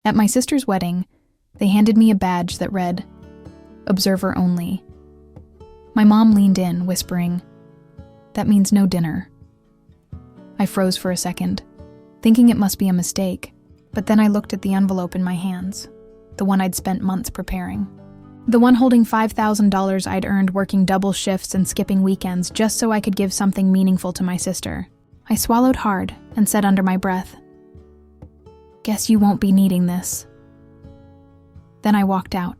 At my sister's wedding, they handed me a badge that read, "Observer Only." My mom leaned in, whispering, "That means no dinner." I froze for a second, thinking it must be a mistake, but then I looked at the envelope in my hands, the one I'd spent months preparing. The one holding $5,000 I'd earned working double shifts and skipping weekends just so I could give something meaningful to my sister. I swallowed hard and said under my breath, "Guess you won't be needing this." Then I walked out.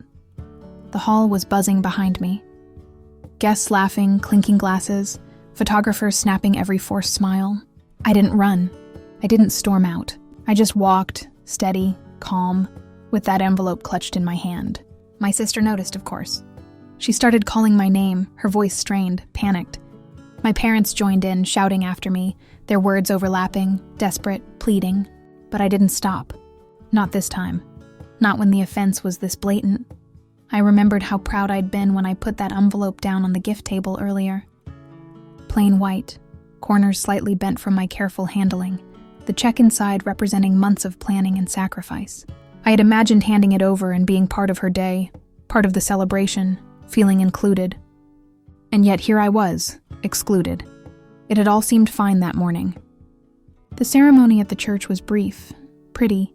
The hall was buzzing behind me. Guests laughing, clinking glasses, photographers snapping every forced smile. I didn't run. I didn't storm out. I just walked, steady, calm, with that envelope clutched in my hand. My sister noticed, of course. She started calling my name, her voice strained, panicked. My parents joined in, shouting after me, their words overlapping, desperate, pleading. But I didn't stop. Not this time. Not when the offense was this blatant. I remembered how proud I'd been when I put that envelope down on the gift table earlier. Plain white, corners slightly bent from my careful handling, the check inside representing months of planning and sacrifice. I had imagined handing it over and being part of her day, part of the celebration, feeling included. And yet here I was, excluded. It had all seemed fine that morning. The ceremony at the church was brief, pretty,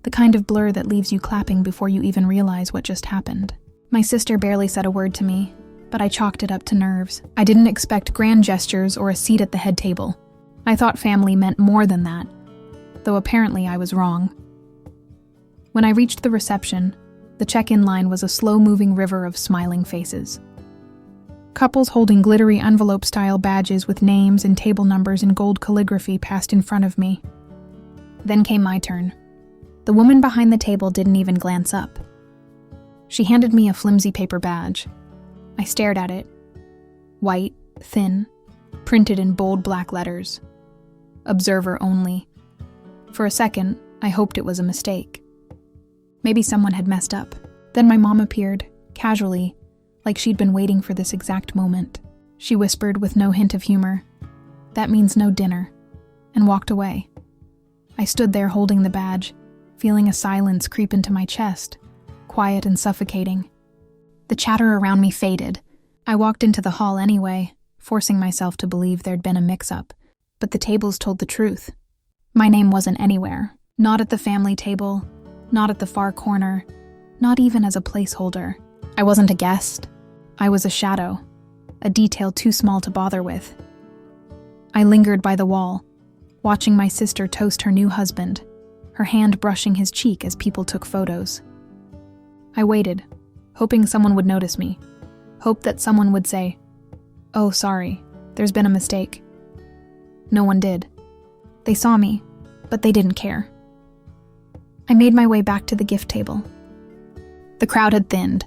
the kind of blur that leaves you clapping before you even realize what just happened. My sister barely said a word to me, but I chalked it up to nerves. I didn't expect grand gestures or a seat at the head table. I thought family meant more than that, though apparently I was wrong. When I reached the reception, the check-in line was a slow-moving river of smiling faces. Couples holding glittery envelope-style badges with names and table numbers in gold calligraphy passed in front of me. Then came my turn. The woman behind the table didn't even glance up. She handed me a flimsy paper badge. I stared at it. White, thin, printed in bold black letters. Observer Only. For a second, I hoped it was a mistake. Maybe someone had messed up. Then my mom appeared, casually, like she'd been waiting for this exact moment. She whispered with no hint of humor, "That means no dinner," and walked away. I stood there holding the badge, feeling a silence creep into my chest, quiet and suffocating. The chatter around me faded. I walked into the hall anyway, forcing myself to believe there'd been a mix-up, but the tables told the truth. My name wasn't anywhere, not at the family table, not at the far corner, not even as a placeholder. I wasn't a guest. I was a shadow, a detail too small to bother with. I lingered by the wall, watching my sister toast her new husband, her hand brushing his cheek as people took photos. I waited, hoping someone would notice me, hoped that someone would say, "Oh, sorry, there's been a mistake." No one did. They saw me, but they didn't care. I made my way back to the gift table. The crowd had thinned.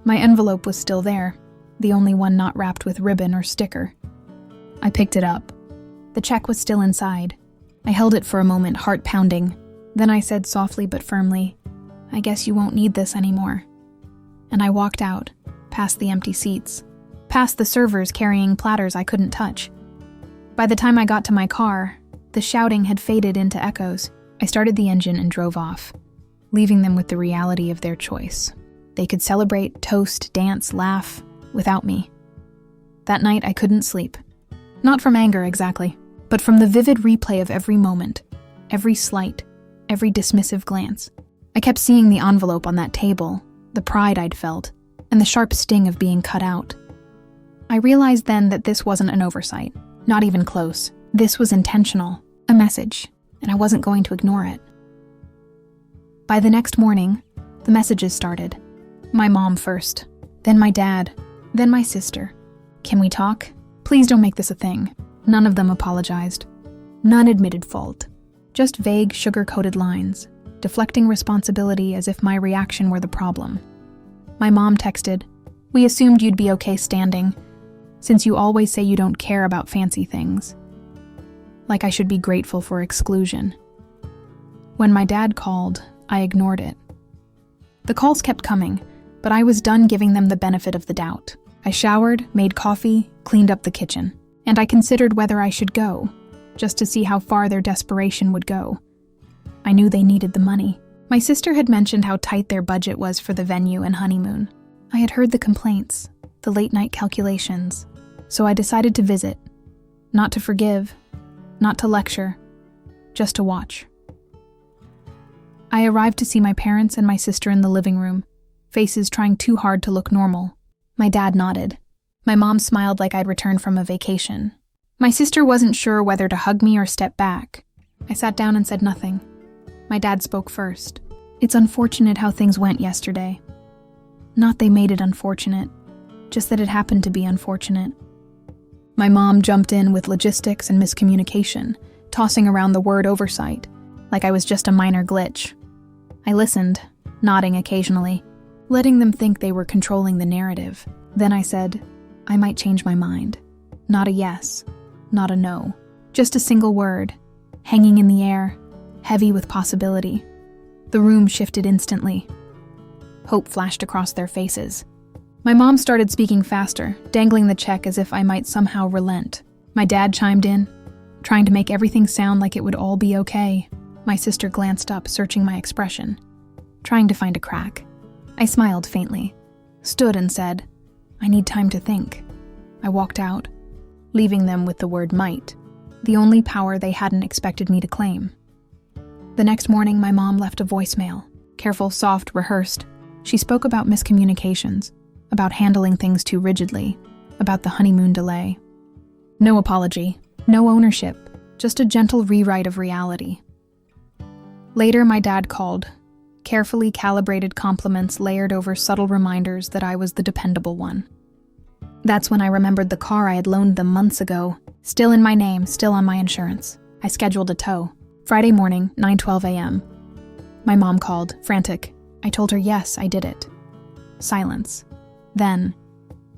My envelope was still there, the only one not wrapped with ribbon or sticker. I picked it up. The check was still inside. I held it for a moment, heart pounding. Then I said softly but firmly, "I guess you won't need this anymore." And I walked out, past the empty seats, past the servers carrying platters I couldn't touch. By the time I got to my car, the shouting had faded into echoes. I started the engine and drove off, leaving them with the reality of their choice. They could celebrate, toast, dance, laugh, without me. That night I couldn't sleep. Not from anger exactly, but from the vivid replay of every moment, every slight, every dismissive glance. I kept seeing the envelope on that table, the pride I'd felt, and the sharp sting of being cut out. I realized then that this wasn't an oversight, not even close. This was intentional, a message, and I wasn't going to ignore it. By the next morning, the messages started. My mom first, then my dad, then my sister. "Can we talk? Please don't make this a thing." None of them apologized. None admitted fault. Just vague, sugar-coated lines, deflecting responsibility as if my reaction were the problem. My mom texted, "We assumed you'd be okay standing, since you always say you don't care about fancy things." Like I should be grateful for exclusion. When my dad called, I ignored it. The calls kept coming, but I was done giving them the benefit of the doubt. I showered, made coffee, cleaned up the kitchen, and I considered whether I should go, just to see how far their desperation would go. I knew they needed the money. My sister had mentioned how tight their budget was for the venue and honeymoon. I had heard the complaints, the late-night calculations, so I decided to visit. Not to forgive, not to lecture, just to watch. I arrived to see my parents and my sister in the living room, faces trying too hard to look normal. My dad nodded. My mom smiled like I'd returned from a vacation. My sister wasn't sure whether to hug me or step back. I sat down and said nothing. My dad spoke first. It's unfortunate how things went yesterday. Not they made it unfortunate, just that it happened to be unfortunate. My mom jumped in with logistics and miscommunication, tossing around the word oversight, like I was just a minor glitch. I listened, nodding occasionally, letting them think they were controlling the narrative. Then I said, I might change my mind. Not a yes, not a no. Just a single word, hanging in the air, heavy with possibility. The room shifted instantly. Hope flashed across their faces. My mom started speaking faster, dangling the check as if I might somehow relent. My dad chimed in, trying to make everything sound like it would all be okay. My sister glanced up, searching my expression, trying to find a crack. I smiled faintly, stood and said, I need time to think. I walked out, leaving them with the word might, the only power they hadn't expected me to claim. The next morning, my mom left a voicemail, careful, soft, rehearsed. She spoke about miscommunications, about handling things too rigidly, about the honeymoon delay. No apology, no ownership, just a gentle rewrite of reality. Later, my dad called, carefully calibrated compliments layered over subtle reminders that I was the dependable one. That's when I remembered the car I had loaned them months ago, still in my name, still on my insurance. I scheduled a tow. Friday morning, 9:12 a.m. My mom called, frantic. I told her yes, I did it. Silence. Then,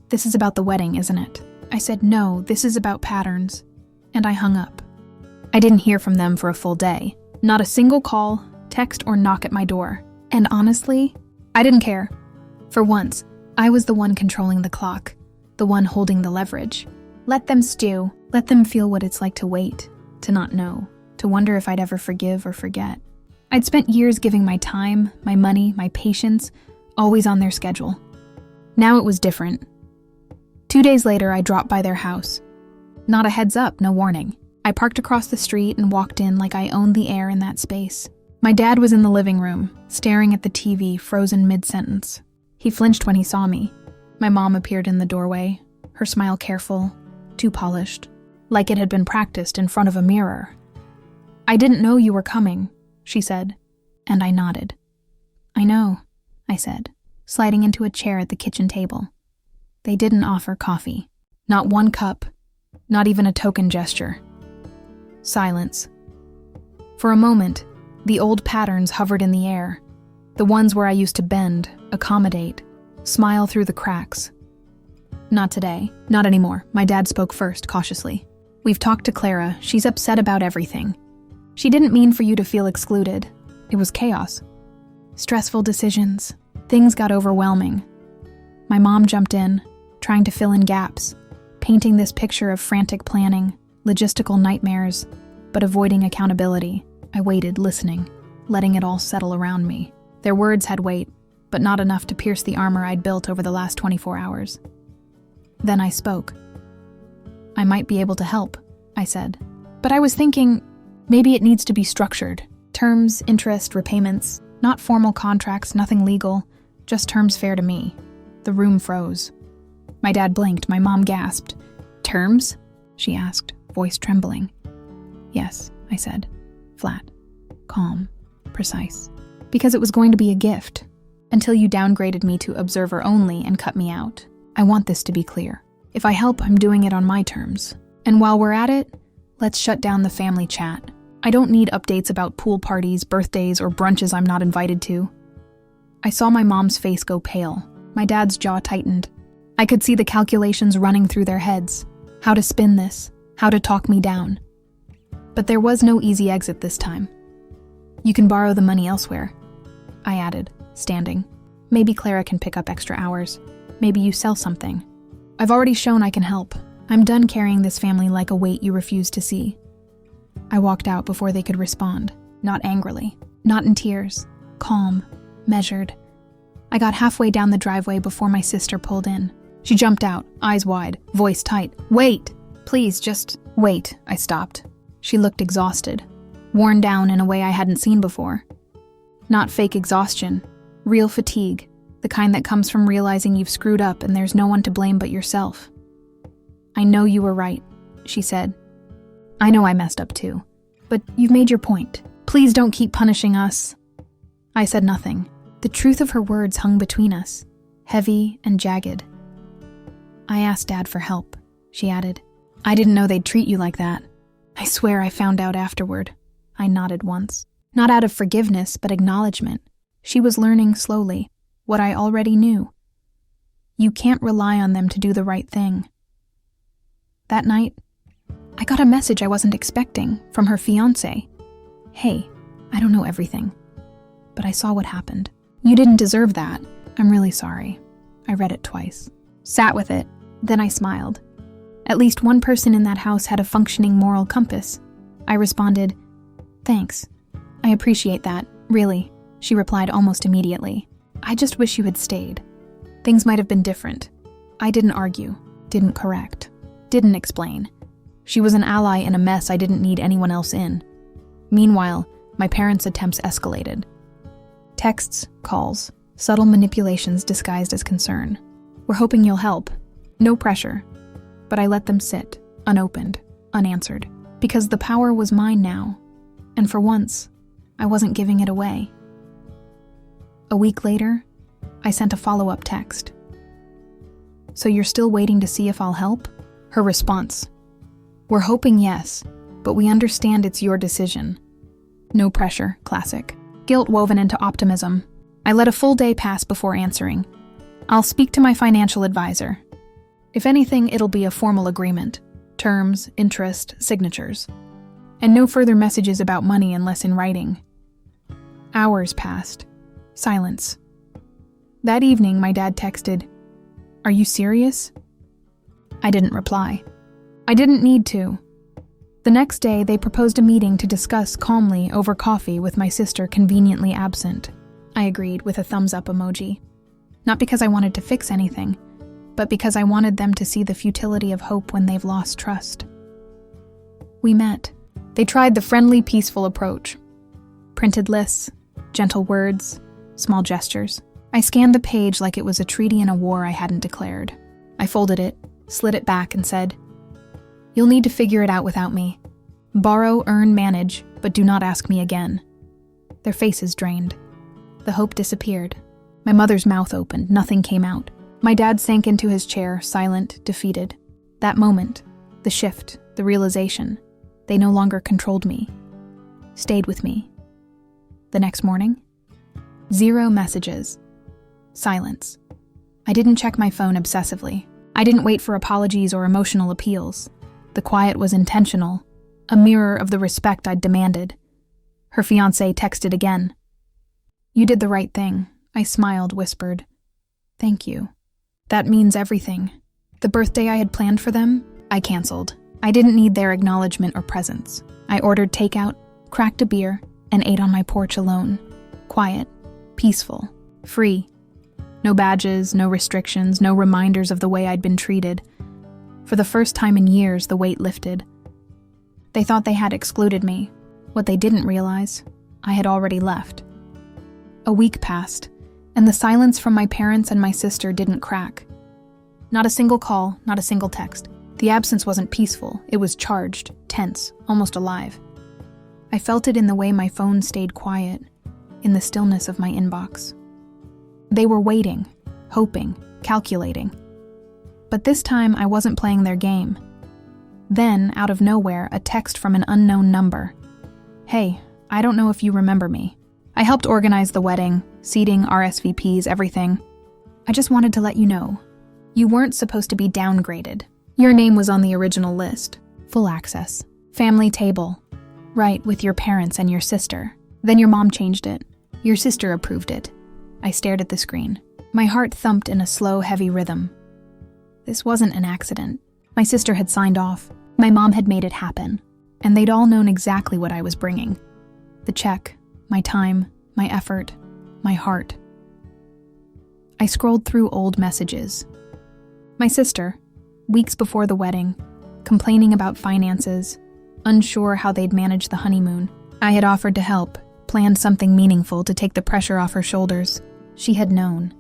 this is about the wedding, isn't it? I said no, this is about patterns. And I hung up. I didn't hear from them for a full day. Not a single call, text, or knock at my door. And honestly, I didn't care. For once, I was the one controlling the clock, the one holding the leverage. Let them stew. Let them feel what it's like to wait, to not know, to wonder if I'd ever forgive or forget. I'd spent years giving my time, my money, my patience, always on their schedule. Now it was different. 2 days later, I dropped by their house. Not a heads up, no warning. I parked across the street and walked in like I owned the air in that space. My dad was in the living room, staring at the TV, frozen mid-sentence. He flinched when he saw me. My mom appeared in the doorway, her smile careful, too polished, like it had been practiced in front of a mirror. I didn't know you were coming, she said, and I nodded. I know, I said, sliding into a chair at the kitchen table. They didn't offer coffee. Not one cup, not even a token gesture. Silence. For a moment, the old patterns hovered in the air, the ones where I used to bend, accommodate, smile through the cracks. Not today, not anymore. My dad spoke first, cautiously. We've talked to Clara. She's upset about everything. She didn't mean for you to feel excluded. It was chaos. Stressful decisions. Things got overwhelming. My mom jumped in, trying to fill in gaps, painting this picture of frantic planning, logistical nightmares, but avoiding accountability. I waited, listening, letting it all settle around me. Their words had weight, but not enough to pierce the armor I'd built over the last 24 hours. Then I spoke. I might be able to help, I said. But I was thinking, maybe it needs to be structured. Terms, interest, repayments, not formal contracts, nothing legal, just terms fair to me. The room froze. My dad blinked, my mom gasped. Terms? She asked, voice trembling. Yes, I said, flat, calm, precise. Because it was going to be a gift, until you downgraded me to observer only and cut me out. I want this to be clear. If I help, I'm doing it on my terms. And while we're at it, let's shut down the family chat. I don't need updates about pool parties, birthdays, or brunches I'm not invited to. I saw my mom's face go pale. My dad's jaw tightened. I could see the calculations running through their heads. How to spin this, how to talk me down. But there was no easy exit this time. You can borrow the money elsewhere, I added, standing. Maybe Clara can pick up extra hours. Maybe you sell something. I've already shown I can help. I'm done carrying this family like a weight you refuse to see. I walked out before they could respond, not angrily, not in tears, calm, measured. I got halfway down the driveway before my sister pulled in. She jumped out, eyes wide, voice tight. "Wait! Please, just wait." I stopped. She looked exhausted, worn down in a way I hadn't seen before. Not fake exhaustion, real fatigue, the kind that comes from realizing you've screwed up and there's no one to blame but yourself. "I know you were right," she said. "I know I messed up too, but you've made your point. Please don't keep punishing us." I said nothing. The truth of her words hung between us, heavy and jagged. "I asked Dad for help," she added. "I didn't know they'd treat you like that. I swear I found out afterward." I nodded once. Not out of forgiveness, but acknowledgement. She was learning slowly what I already knew. You can't rely on them to do the right thing. That night, I got a message I wasn't expecting from her fiancé. "Hey, I don't know everything, but I saw what happened. You didn't deserve that. I'm really sorry." I read it twice. Sat with it, then I smiled. At least one person in that house had a functioning moral compass. I responded, "Thanks. I appreciate that, really," she replied almost immediately. "I just wish you had stayed. Things might have been different." I didn't argue, didn't correct, didn't explain. She was an ally in a mess I didn't need anyone else in. Meanwhile, my parents' attempts escalated. Texts, calls, subtle manipulations disguised as concern. "We're hoping you'll help." No pressure. But I let them sit, unopened, unanswered, because the power was mine now, and for once, I wasn't giving it away. A week later, I sent a follow-up text. "So you're still waiting to see if I'll help?" Her response, "We're hoping yes, but we understand it's your decision." No pressure, classic. Guilt woven into optimism. I let a full day pass before answering. "I'll speak to my financial advisor. If anything, it'll be a formal agreement. Terms, interest, signatures. And no further messages about money unless in writing." Hours passed. Silence. That evening, my dad texted, "Are you serious?" I didn't reply. I didn't need to. The next day, they proposed a meeting to discuss calmly over coffee with my sister conveniently absent. I agreed with a thumbs-up emoji. Not because I wanted to fix anything, but because I wanted them to see the futility of hope when they've lost trust. We met. They tried the friendly, peaceful approach. Printed lists, gentle words, small gestures. I scanned the page like it was a treaty in a war I hadn't declared. I folded it, slid it back, and said, "You'll need to figure it out without me. Borrow, earn, manage, but do not ask me again." Their faces drained. The hope disappeared. My mother's mouth opened, nothing came out. My dad sank into his chair, silent, defeated. That moment, the shift, the realization, they no longer controlled me, stayed with me. The next morning, 0 messages. Silence. I didn't check my phone obsessively. I didn't wait for apologies or emotional appeals. The quiet was intentional, a mirror of the respect I'd demanded. Her fiancé texted again. "You did the right thing." I smiled, whispered, "Thank you. That means everything." The birthday I had planned for them, I canceled. I didn't need their acknowledgement or presence. I ordered takeout, cracked a beer, and ate on my porch alone. Quiet, peaceful, free. No badges, no restrictions, no reminders of the way I'd been treated. For the first time in years, the weight lifted. They thought they had excluded me. What they didn't realize, I had already left. A week passed, and the silence from my parents and my sister didn't crack. Not a single call, not a single text. The absence wasn't peaceful, it was charged, tense, almost alive. I felt it in the way my phone stayed quiet, in the stillness of my inbox. They were waiting, hoping, calculating. But this time I wasn't playing their game. Then, out of nowhere, a text from an unknown number. "Hey, I don't know if you remember me. I helped organize the wedding, seating, RSVPs, everything. I just wanted to let you know. You weren't supposed to be downgraded. Your name was on the original list. Full access. Family table. Right, with your parents and your sister. Then your mom changed it. Your sister approved it." I stared at the screen. My heart thumped in a slow, heavy rhythm. This wasn't an accident. My sister had signed off. My mom had made it happen. And they'd all known exactly what I was bringing. The check, my time, my effort, my heart. I scrolled through old messages. My sister, weeks before the wedding, complaining about finances, unsure how they'd manage the honeymoon. I had offered to help, planned something meaningful to take the pressure off her shoulders. She had known,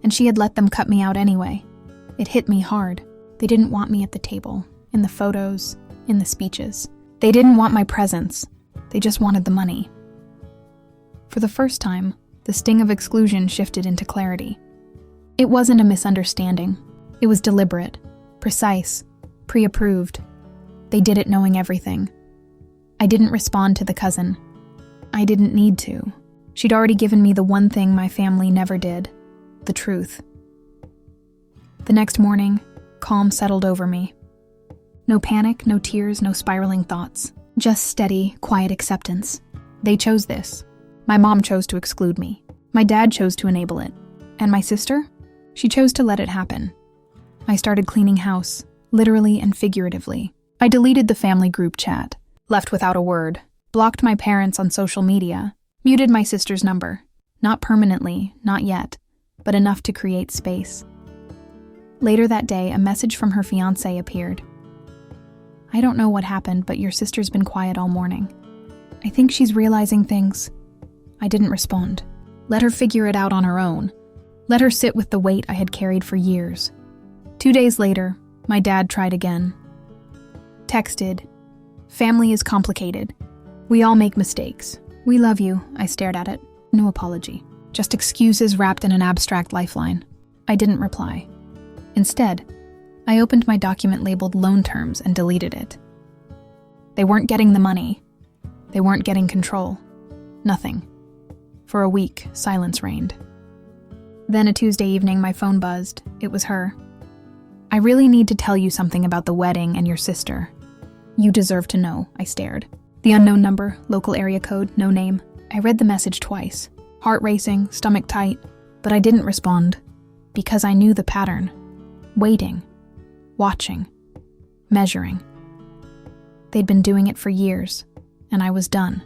and she had let them cut me out anyway. It hit me hard. They didn't want me at the table, in the photos, in the speeches. They didn't want my presence. They just wanted the money. For the first time, the sting of exclusion shifted into clarity. It wasn't a misunderstanding. It was deliberate, precise, pre-approved. They did it knowing everything. I didn't respond to the cousin. I didn't need to. She'd already given me the one thing my family never did, the truth. The next morning, calm settled over me. No panic, no tears, no spiraling thoughts. Just steady, quiet acceptance. They chose this. My mom chose to exclude me. My dad chose to enable it. And my sister? She chose to let it happen. I started cleaning house, literally and figuratively. I deleted the family group chat, left without a word, blocked my parents on social media, muted my sister's number. Not permanently, not yet, but enough to create space. Later that day, a message from her fiancé appeared. I don't know what happened, but your sister's been quiet all morning. I think she's realizing things. I didn't respond. Let her figure it out on her own. Let her sit with the weight I had carried for years. 2 days later, my dad tried again. Texted, "Family is complicated. We all make mistakes. We love you." I stared at it. No apology. Just excuses wrapped in an abstract lifeline. I didn't reply. Instead, I opened my document labeled loan terms and deleted it. They weren't getting the money. They weren't getting control. Nothing. For a week, silence reigned. Then a Tuesday evening, my phone buzzed. It was her. "I really need to tell you something about the wedding and your sister." "You deserve to know," I stared. The unknown number, local area code, no name. I read the message twice. Heart racing, stomach tight. But I didn't respond. Because I knew the pattern. Waiting. Watching. Measuring. They'd been doing it for years, and I was done.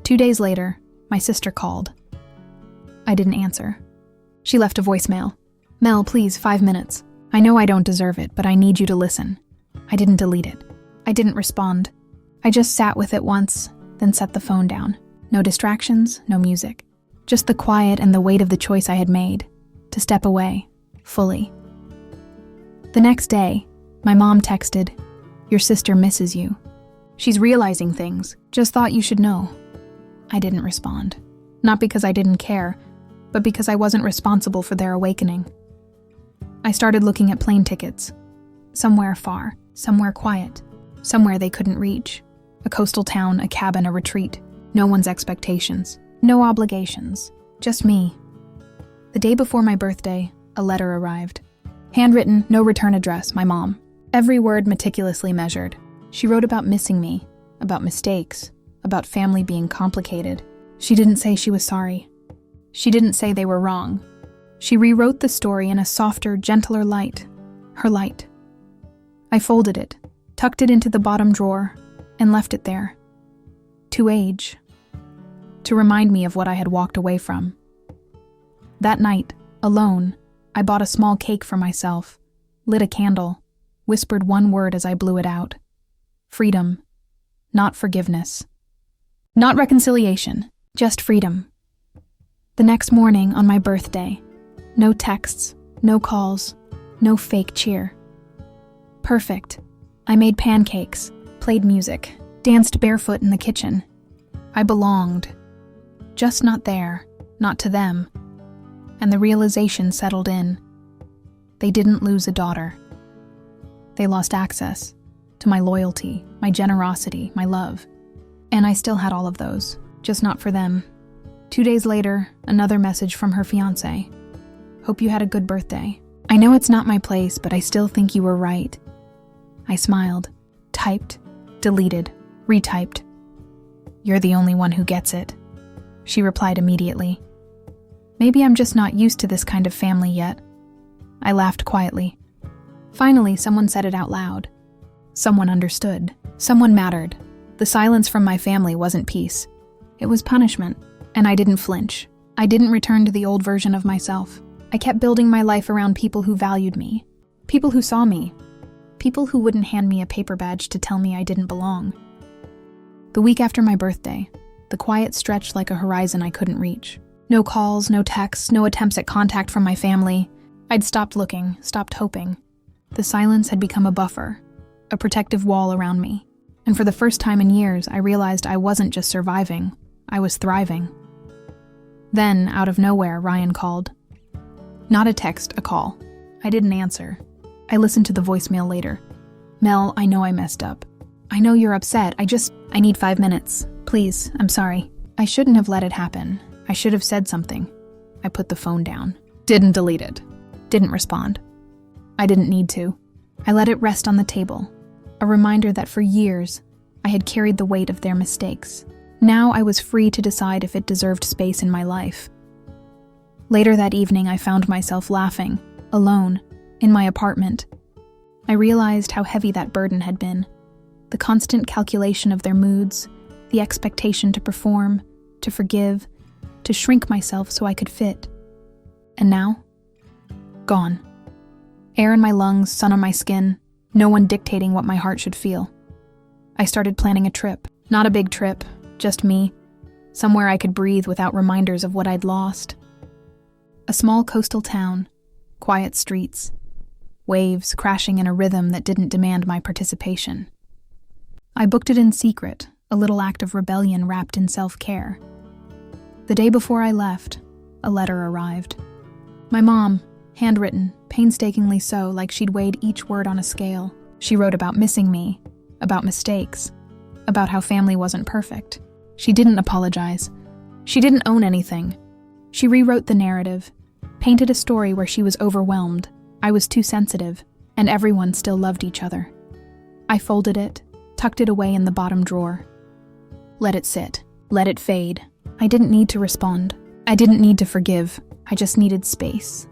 2 days later, my sister called. I didn't answer. She left a voicemail. "Mel, please, 5 minutes. I know I don't deserve it, but I need you to listen." I didn't delete it. I didn't respond. I just sat with it once, then set the phone down. No distractions, no music. Just the quiet and the weight of the choice I had made, to step away, fully. The next day, my mom texted, "Your sister misses you. She's realizing things. Just thought you should know." I didn't respond. Not because I didn't care, but because I wasn't responsible for their awakening. I started looking at plane tickets. Somewhere far, somewhere quiet, somewhere they couldn't reach. A coastal town, a cabin, a retreat. No one's expectations. No obligations. Just me. The day before my birthday, a letter arrived. Handwritten, no return address, my mom. Every word meticulously measured. She wrote about missing me, about mistakes, about family being complicated. She didn't say she was sorry. She didn't say they were wrong. She rewrote the story in a softer, gentler light. Her light. I folded it, tucked it into the bottom drawer, and left it there. To age. To remind me of what I had walked away from. That night, alone, I bought a small cake for myself, lit a candle, whispered one word as I blew it out. Freedom. Not forgiveness. Not reconciliation. Just freedom. The next morning, on my birthday, no texts, no calls, no fake cheer. Perfect. I made pancakes, played music, danced barefoot in the kitchen. I belonged. Just not there, not to them. And the realization settled in. They didn't lose a daughter. They lost access to my loyalty, my generosity, my love. And I still had all of those, just not for them. 2 days later, another message from her fiancé. "Hope you had a good birthday. I know it's not my place, but I still think you were right." I smiled, typed, deleted, retyped. "You're the only one who gets it." She replied immediately. "Maybe I'm just not used to this kind of family yet." I laughed quietly. Finally, someone said it out loud. Someone understood. Someone mattered. The silence from my family wasn't peace. It was punishment. And I didn't flinch. I didn't return to the old version of myself. I kept building my life around people who valued me, people who saw me, people who wouldn't hand me a paper badge to tell me I didn't belong. The week after my birthday, the quiet stretched like a horizon I couldn't reach. No calls, no texts, no attempts at contact from my family. I'd stopped looking, stopped hoping. The silence had become a buffer, a protective wall around me. And for the first time in years, I realized I wasn't just surviving, I was thriving. Then, out of nowhere, Ryan called. Not a text, a call. I didn't answer. I listened to the voicemail later. Mel, I know I messed up. I know you're upset. I need 5 minutes. Please, I'm sorry. I shouldn't have let it happen. I should have said something. I put the phone down. Didn't delete it. Didn't respond. I didn't need to. I let it rest on the table. A reminder that for years, I had carried the weight of their mistakes. Now I was free to decide if it deserved space in my life. Later that evening, I found myself laughing, alone, in my apartment. I realized how heavy that burden had been. The constant calculation of their moods, the expectation to perform, to forgive, to shrink myself so I could fit. And now? Gone. Air in my lungs, sun on my skin, no one dictating what my heart should feel. I started planning a trip. Not a big trip, just me. Somewhere I could breathe without reminders of what I'd lost. A small coastal town, quiet streets, waves crashing in a rhythm that didn't demand my participation. I booked it in secret, a little act of rebellion wrapped in self-care. The day before I left, a letter arrived. My mom, handwritten, painstakingly so, like she'd weighed each word on a scale. She wrote about missing me, about mistakes, about how family wasn't perfect. She didn't apologize. She didn't own anything. She rewrote the narrative, painted a story where she was overwhelmed, I was too sensitive, and everyone still loved each other. I folded it, tucked it away in the bottom drawer. Let it sit. Let it fade. I didn't need to respond. I didn't need to forgive. I just needed space.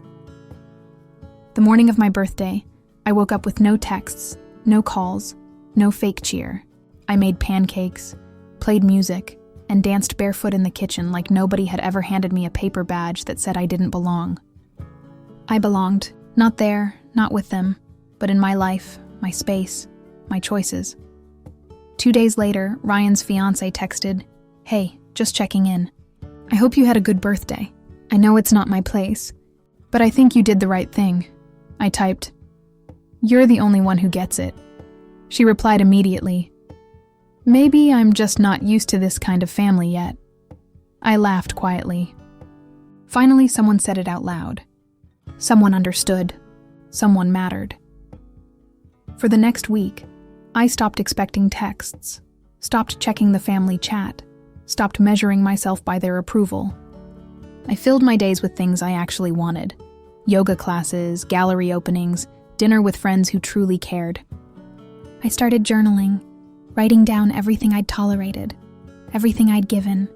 The morning of my birthday, I woke up with no texts, no calls, no fake cheer. I made pancakes, played music, and danced barefoot in the kitchen like nobody had ever handed me a paper badge that said I didn't belong. I belonged, not there, not with them, but in my life, my space, my choices. 2 days later, Ryan's fiancé texted, "Hey, just checking in. I hope you had a good birthday. I know it's not my place, but I think you did the right thing." I typed, "You're the only one who gets it." She replied immediately, "Maybe I'm just not used to this kind of family yet." I laughed quietly. Finally, someone said it out loud. Someone understood. Someone mattered. For the next week, I stopped expecting texts, stopped checking the family chat, stopped measuring myself by their approval. I filled my days with things I actually wanted. Yoga classes, gallery openings, dinner with friends who truly cared. I started journaling, writing down everything I'd tolerated, everything I'd given,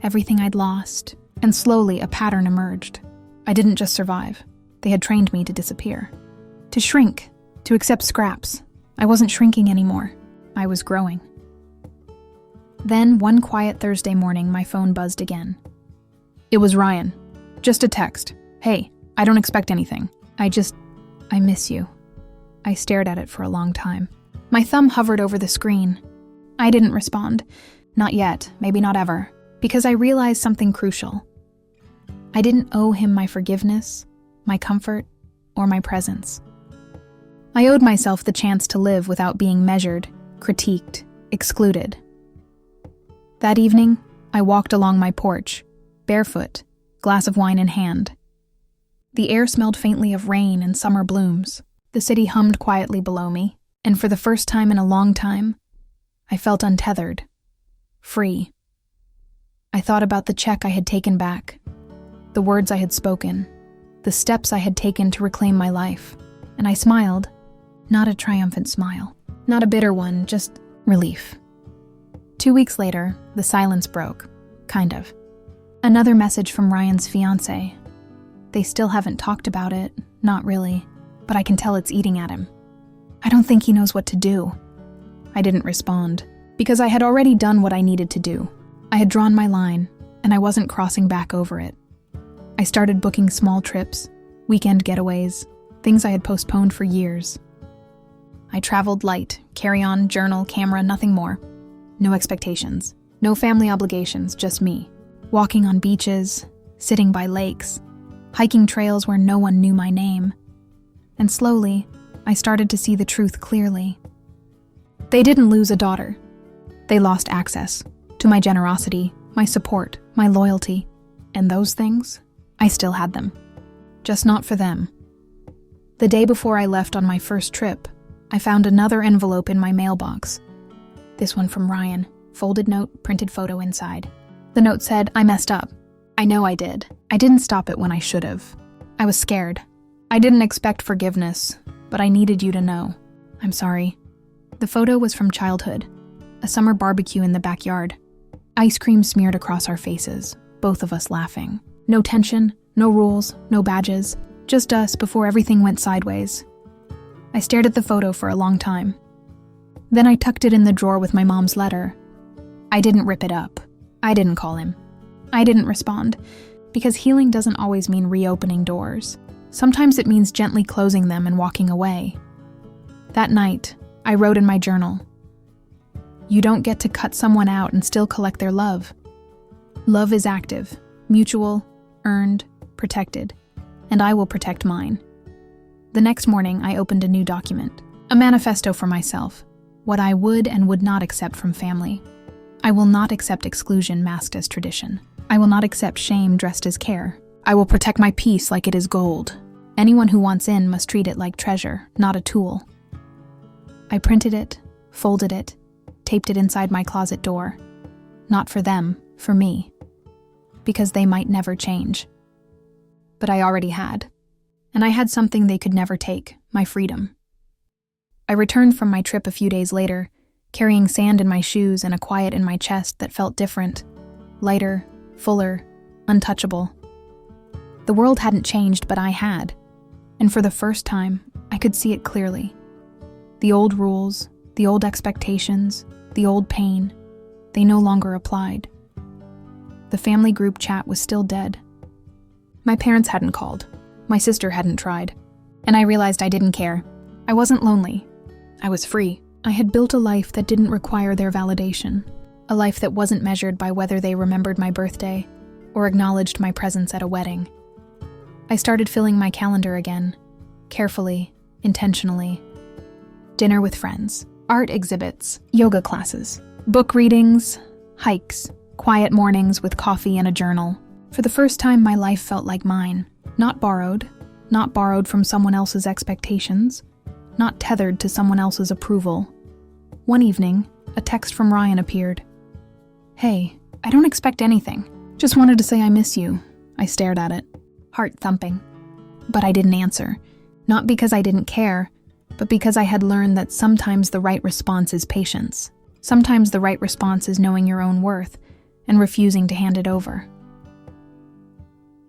everything I'd lost, and slowly a pattern emerged. I didn't just survive. They had trained me to disappear, to shrink, to accept scraps. I wasn't shrinking anymore. I was growing. Then, one quiet Thursday morning, my phone buzzed again. It was Ryan. Just a text. "Hey, I don't expect anything. I miss you." I stared at it for a long time. My thumb hovered over the screen. I didn't respond. Not yet, maybe not ever, because I realized something crucial. I didn't owe him my forgiveness, my comfort, or my presence. I owed myself the chance to live without being measured, critiqued, excluded. That evening, I walked along my porch, barefoot, glass of wine in hand. The air smelled faintly of rain and summer blooms. The city hummed quietly below me, and for the first time in a long time, I felt untethered, free. I thought about the check I had taken back, the words I had spoken, the steps I had taken to reclaim my life, and I smiled. Not a triumphant smile, not a bitter one, just relief. 2 weeks later, the silence broke, kind of. Another message from Ryan's fiancé. They still haven't talked about it, not really, but I can tell it's eating at him. I don't think he knows what to do. I didn't respond, because I had already done what I needed to do. I had drawn my line, and I wasn't crossing back over it. I started booking small trips, weekend getaways, things I had postponed for years. I traveled light, carry-on, journal, camera, nothing more. No expectations, no family obligations, just me. Walking on beaches, sitting by lakes, hiking trails where no one knew my name. And slowly, I started to see the truth clearly. They didn't lose a daughter. They lost access to my generosity, my support, my loyalty. And those things, I still had them. Just not for them. The day before I left on my first trip, I found another envelope in my mailbox. This one from Ryan, folded note, printed photo inside. The note said, "I messed up. I know I did. I didn't stop it when I should have. I was scared. I didn't expect forgiveness, but I needed you to know. I'm sorry." The photo was from childhood, a summer barbecue in the backyard. Ice cream smeared across our faces, both of us laughing. No tension, no rules, no badges, just us before everything went sideways. I stared at the photo for a long time. Then I tucked it in the drawer with my mom's letter. I didn't rip it up. I didn't call him. I didn't respond, because healing doesn't always mean reopening doors. Sometimes it means gently closing them and walking away. That night, I wrote in my journal, "You don't get to cut someone out and still collect their love. Love is active, mutual, earned, protected, and I will protect mine." The next morning, I opened a new document, a manifesto for myself, what I would and would not accept from family. I will not accept exclusion masked as tradition. I will not accept shame dressed as care. I will protect my peace like it is gold. Anyone who wants in must treat it like treasure, not a tool. I printed it, folded it, taped it inside my closet door. Not for them, for me. Because they might never change. But I already had. And I had something they could never take, my freedom. I returned from my trip a few days later, carrying sand in my shoes and a quiet in my chest that felt different, lighter, fuller, untouchable. The world hadn't changed, but I had. And for the first time, I could see it clearly. The old rules, the old expectations, the old pain, they no longer applied. The family group chat was still dead. My parents hadn't called. My sister hadn't tried. And I realized I didn't care. I wasn't lonely. I was free. I had built a life that didn't require their validation. A life that wasn't measured by whether they remembered my birthday or acknowledged my presence at a wedding. I started filling my calendar again, carefully, intentionally. Dinner with friends, art exhibits, yoga classes, book readings, hikes, quiet mornings with coffee and a journal. For the first time, my life felt like mine. Not borrowed from someone else's expectations, not tethered to someone else's approval. One evening, a text from Ryan appeared. "Hey, I don't expect anything. Just wanted to say I miss you." I stared at it, heart thumping. But I didn't answer. Not because I didn't care, but because I had learned that sometimes the right response is patience. Sometimes the right response is knowing your own worth and refusing to hand it over.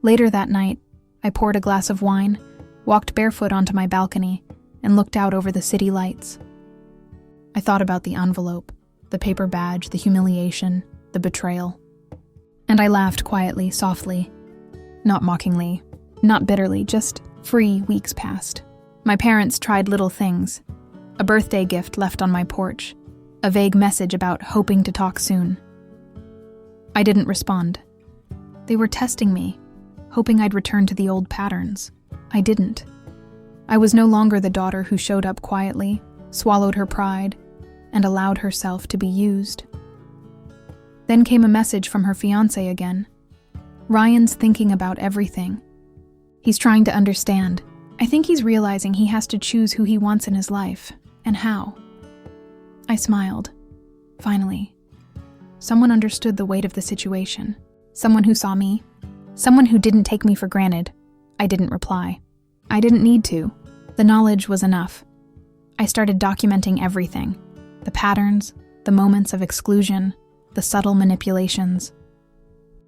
Later that night, I poured a glass of wine, walked barefoot onto my balcony, and looked out over the city lights. I thought about the envelope, the paper badge, the humiliation, the betrayal. And I laughed quietly, softly. Not mockingly, not bitterly, just free weeks passed. My parents tried little things. A birthday gift left on my porch, a vague message about hoping to talk soon. I didn't respond. They were testing me, hoping I'd return to the old patterns. I didn't. I was no longer the daughter who showed up quietly, swallowed her pride, and allowed herself to be used. Then came a message from her fiancé again. "Ryan's thinking about everything. He's trying to understand. I think he's realizing he has to choose who he wants in his life, and how." I smiled. Finally. Someone understood the weight of the situation. Someone who saw me. Someone who didn't take me for granted. I didn't reply. I didn't need to. The knowledge was enough. I started documenting everything. The patterns, the moments of exclusion, the subtle manipulations.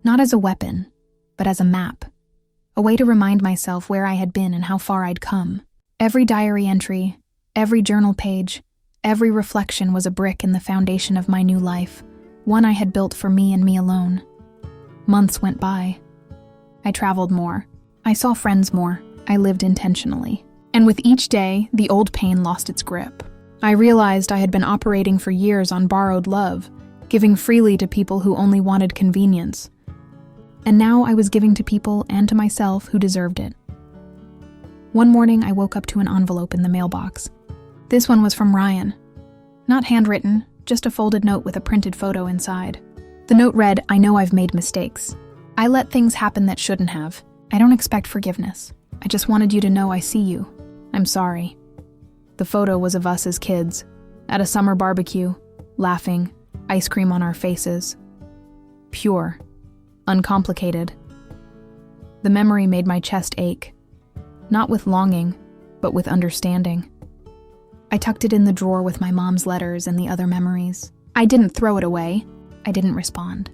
Not as a weapon, but as a map. A way to remind myself where I had been and how far I'd come. Every diary entry, every journal page, every reflection was a brick in the foundation of my new life, one I had built for me and me alone. Months went by. I traveled more. I saw friends more. I lived intentionally. And with each day, the old pain lost its grip. I realized I had been operating for years on borrowed love, giving freely to people who only wanted convenience. And now I was giving to people and to myself who deserved it. One morning, I woke up to an envelope in the mailbox. This one was from Ryan. Not handwritten, just a folded note with a printed photo inside. The note read, "I know I've made mistakes. I let things happen that shouldn't have. I don't expect forgiveness. I just wanted you to know I see you. I'm sorry." The photo was of us as kids, at a summer barbecue, laughing, ice cream on our faces. Pure, uncomplicated. The memory made my chest ache, not with longing, but with understanding. I tucked it in the drawer with my mom's letters and the other memories. I didn't throw it away. I didn't respond.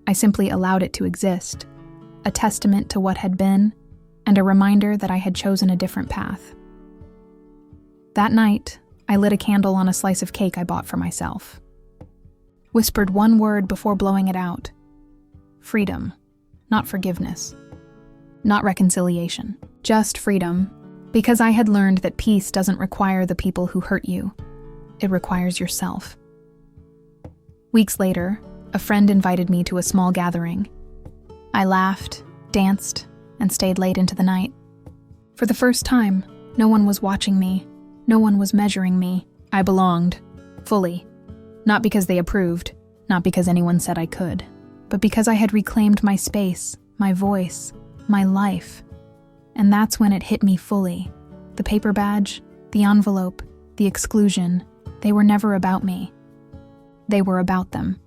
I simply allowed it to exist, a testament to what had been, and a reminder that I had chosen a different path. That night, I lit a candle on a slice of cake I bought for myself. Whispered one word before blowing it out. Freedom, not forgiveness. Not reconciliation, just freedom, because I had learned that peace doesn't require the people who hurt you. It requires yourself. Weeks later, a friend invited me to a small gathering. I laughed, danced, and stayed late into the night. For the first time, no one was watching me. No one was measuring me. I belonged, fully. Not because they approved, not because anyone said I could, but because I had reclaimed my space, my voice, my life. And that's when it hit me fully. The paper badge, the envelope, the exclusion, they were never about me. They were about them.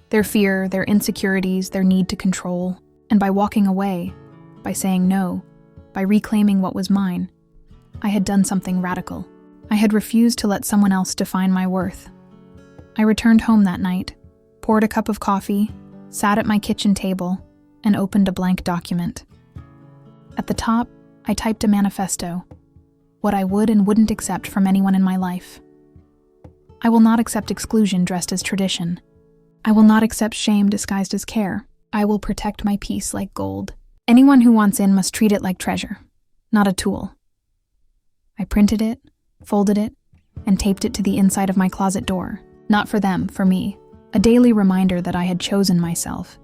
Their fear, their insecurities, their need to control. And by walking away, by saying no, by reclaiming what was mine, I had done something radical. I had refused to let someone else define my worth. I returned home that night, poured a cup of coffee, sat at my kitchen table, and opened a blank document. At the top, I typed a manifesto, what I would and wouldn't accept from anyone in my life. I will not accept exclusion dressed as tradition. I will not accept shame disguised as care. I will protect my peace like gold. Anyone who wants in must treat it like treasure, not a tool. I printed it, folded it, and taped it to the inside of my closet door. Not for them, for me. A daily reminder that I had chosen myself,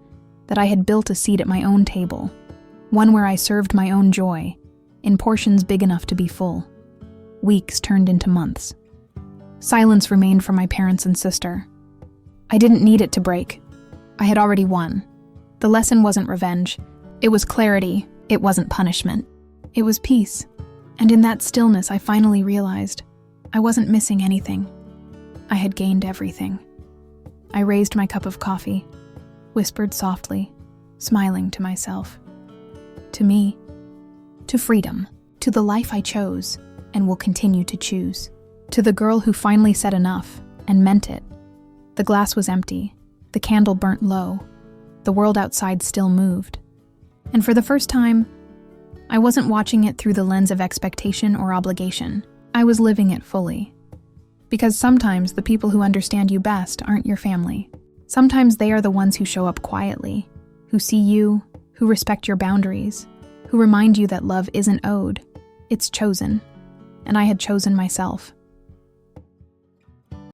that I had built a seat at my own table, one where I served my own joy, in portions big enough to be full. Weeks turned into months. Silence remained from my parents and sister. I didn't need it to break. I had already won. The lesson wasn't revenge. It was clarity. It wasn't punishment. It was peace. And in that stillness, I finally realized I wasn't missing anything. I had gained everything. I raised my cup of coffee, whispered softly, smiling to myself. To me, to freedom, to the life I chose and will continue to choose, to the girl who finally said enough and meant it. The glass was empty, the candle burnt low, the world outside still moved. And for the first time, I wasn't watching it through the lens of expectation or obligation. I was living it fully. Because sometimes the people who understand you best aren't your family. Sometimes they are the ones who show up quietly, who see you, who respect your boundaries, who remind you that love isn't owed, it's chosen. And I had chosen myself.